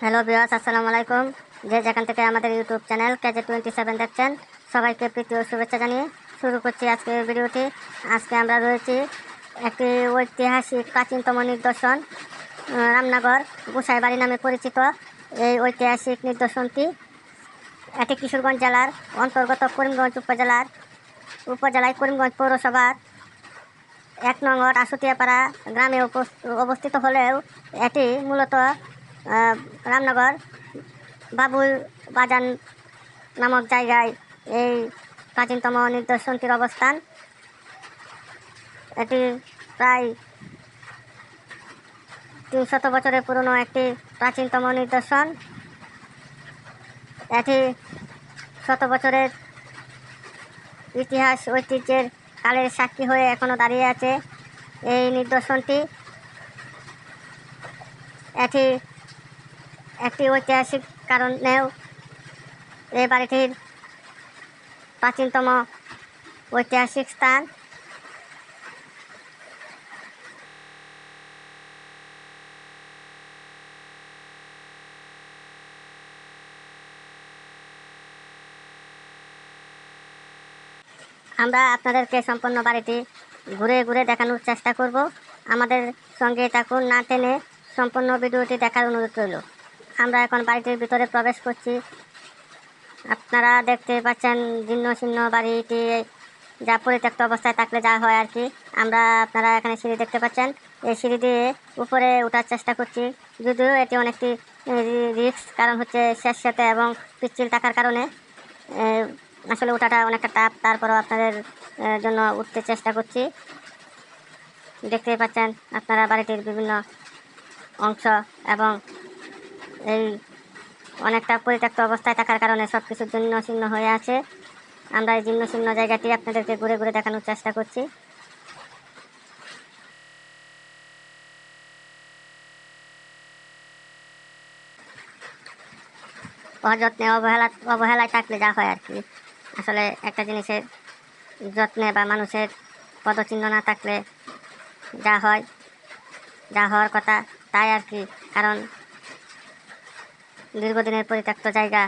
Hello viewers, আসসালামু আলাইকুম। যে যেখান থেকে আমাদের ইউটিউব চ্যানেল KJ27 দেখছেন, সবাইকে প্রীতি ও শুভেচ্ছা জানিয়ে শুরু করছি আজকের ভিডিওটি। আজকে আমরা রয়েছি একটি ঐতিহাসিক প্রাচীনতম নিদর্শন, রামনগর গোসাইবাড়ি নামে পরিচিত এই ঐতিহাসিক নিদর্শনটি এটি কিশোরগঞ্জ জেলার অন্তর্গত করিমগঞ্জ উপজেলায় করিমগঞ্জ পৌরসভার 1 নং ওয়ার্ড আশুতিয়াপাড়া গ্রামে অবস্থিত হলেও এটি মূলত রামনগর বাবুল বাজান নামক জায়গায় এই প্রাচীনতম নিদর্শনটির অবস্থান। এটি প্রায় 300 বছরের পুরনো একটি প্রাচীনতম নিদর্শন। এটি শত বছরের ইতিহাস ঐতিহ্যের কালের সাক্ষী হয়ে এখনও দাঁড়িয়ে আছে এই নিদর্শনটি। এটি একটি ঐতিহাসিক কারণেও এই বাড়িটির প্রাচীনতম ঐতিহাসিক স্থান। আমরা আপনাদেরকে সম্পূর্ণ বাড়িটি ঘুরে ঘুরে দেখানোর চেষ্টা করব। আমাদের সঙ্গে থাকুন, না টেনে সম্পূর্ণ ভিডিওটি দেখার অনুরোধ রইল। আমরা এখন বাড়িটির ভিতরে প্রবেশ করছি। আপনারা দেখতে পাচ্ছেন জীর্ণ শীর্ণ বাড়িটি, যা পরিত্যক্ত অবস্থায় থাকলে যা হয় আর কি। আপনারা এখানে সিঁড়ি দেখতে পাচ্ছেন, এই সিঁড়ি দিয়ে উপরে ওঠার চেষ্টা করছি, যদিও এটি অনেকটি রিস্ক, কারণ হচ্ছে স্যাঁতসেঁতে এবং পিচ্ছিল থাকার কারণে আসলে ওঠাটা অনেকটা টাফ। তারপরেও আপনাদের জন্য উঠতে চেষ্টা করছি। দেখতেই পাচ্ছেন আপনারা বাড়িটির বিভিন্ন অংশ, এবং এই অনেকটা পরিত্যক্ত অবস্থায় থাকার কারণে সব কিছু জীর্ণ শীর্ণ হয়ে আছে। আমরা এই জীর্ণ শীর্ণ জায়গাটি আপনাদেরকে ঘুরে ঘুরে দেখানোর চেষ্টা করছি। অযত্নে অবহেলায় থাকলে যা হয় আর কি। আসলে একটা জিনিসের যত্নে বা মানুষের পদচিহ্ন না থাকলে যা হয়, যা হওয়ার কথা তাই আর কি। কারণ দীর্ঘদিনের পরিত্যক্ত জায়গা,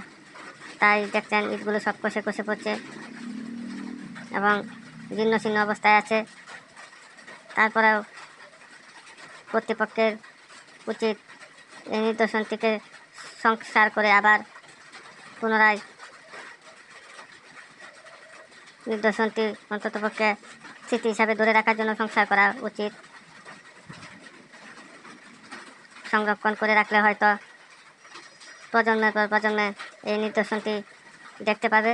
তাই দেখছেন ইটগুলো সব কষে কষে পড়ছে এবং জীর্ণ শীর্ণ অবস্থায় আছে। তারপরেও কর্তৃপক্ষের উচিত এই নিদর্শনটিকে সংস্কার করে আবার পুনরায় নিদর্শনটি অন্ততপক্ষে স্মৃতি হিসাবে ধরে রাখার জন্য সংস্কার করা উচিত। সংরক্ষণ করে রাখলে হয়তো প্রজন্মের পর প্রজন্মে এই নিদর্শনটি দেখতে পাবে।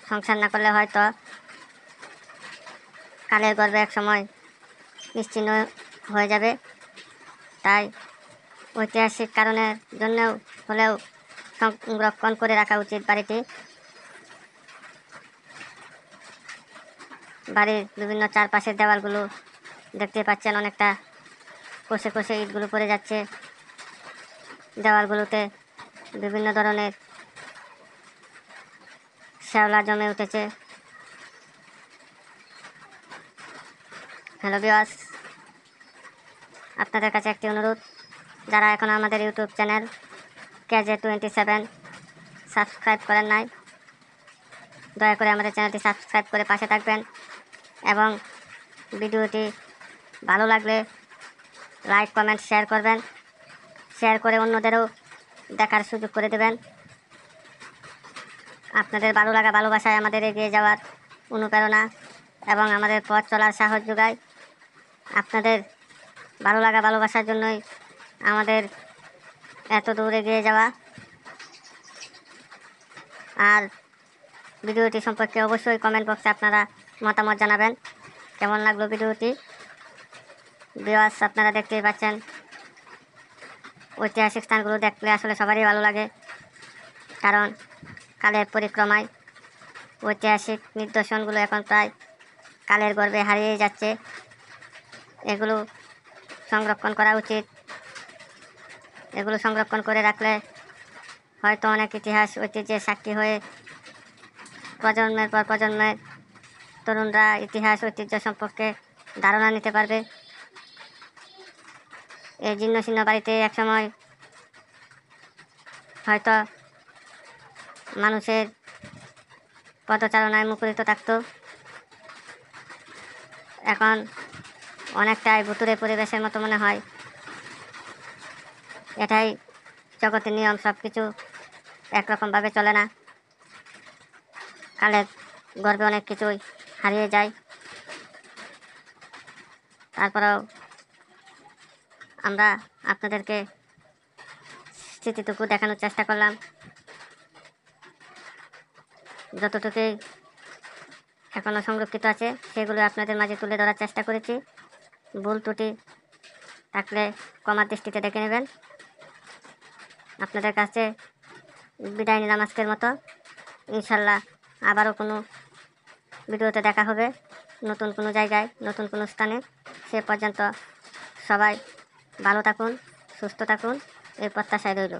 সংস্কার না করলে হয়তো কালের গর্ভে এক সময় নিশ্চিহ্ন হয়ে যাবে। তাই ঐতিহাসিক কারণের জন্যও হলেও সংরক্ষণ করে রাখা উচিত বাড়িটি। বাড়ির বিভিন্ন চারপাশের দেওয়ালগুলো দেখতে পাচ্ছেন অনেকটা কষে কষে ইটগুলো পড়ে যাচ্ছে। দেওয়ালগুলোতে বিভিন্ন ধরনের শ্যাওলা জমে উঠেছে। হ্যালো ভিউয়ার্স, আপনাদের কাছে একটি অনুরোধ, যারা এখন আমাদের ইউটিউব চ্যানেল KJ27 সাবস্ক্রাইব করেন নাই, দয়া করে আমাদের চ্যানেলটি সাবস্ক্রাইব করে পাশে থাকবেন এবং ভিডিওটি ভালো লাগলে লাইক, কমেন্ট, শেয়ার করবেন। শেয়ার করে অন্যদেরও দেখার সুযোগ করে দেবেন। আপনাদের ভালো লাগা ভালোবাসায় আমাদের এগিয়ে যাওয়ার অনুপ্রেরণা এবং আমাদের পথ চলার সাহস যোগায়। আপনাদের ভালো লাগা ভালোবাসার জন্যই আমাদের এত দূর এগিয়ে যাওয়া। আর ভিডিওটি সম্পর্কে অবশ্যই কমেন্ট বক্সে আপনারা মতামত জানাবেন, কেমন লাগলো ভিডিওটি। ভিউয়ার্স, আপনারা দেখতেই পাচ্ছেন ঐতিহাসিক স্থানগুলো দেখলে আসলে সবারই ভালো লাগে, কারণ কালের পরিক্রমায় ঐতিহাসিক নিদর্শনগুলো এখন প্রায় কালের গর্ভে হারিয়ে যাচ্ছে। এগুলো সংরক্ষণ করা উচিত। এগুলো সংরক্ষণ করে রাখলে হয়তো অনেক ইতিহাস ঐতিহ্যের সাক্ষী হয়ে প্রজন্মের পর প্রজন্মের তরুণরা ইতিহাস ঐতিহ্য সম্পর্কে ধারণা নিতে পারবে। এই জীর্ণ শীর্ণ বাড়িতে একসময় হয়তো মানুষের পদচারণায় মুখরিত থাকতো। এখন অনেকটাই ভুতুরে পরিবেশের মতো মনে হয়। এটাই জগতের নিয়ম, সব কিছু একরকমভাবে চলে না। কালের গর্বে অনেক কিছুই হারিয়ে যায়। তারপরেও আমরা আপনাদেরকে স্মৃতিটুকু দেখানোর চেষ্টা করলাম। যতটুকুই এখনও সংরক্ষিত আছে সেগুলো আপনাদের মাঝে তুলে ধরার চেষ্টা করেছি। ভুল ত্রুটি থাকলে ক্ষমার দৃষ্টিতে দেখে নেবেন। আপনাদের কাছে বিদায় নিলাম আজকের মতো। ইনশাল্লাহ আবারও কোনো ভিডিওতে দেখা হবে, নতুন কোনো জায়গায়, নতুন কোনো স্থানে। সে পর্যন্ত সবাই ভালো থাকুন, সুস্থ থাকুন, এই প্রত্যাশায় রইল।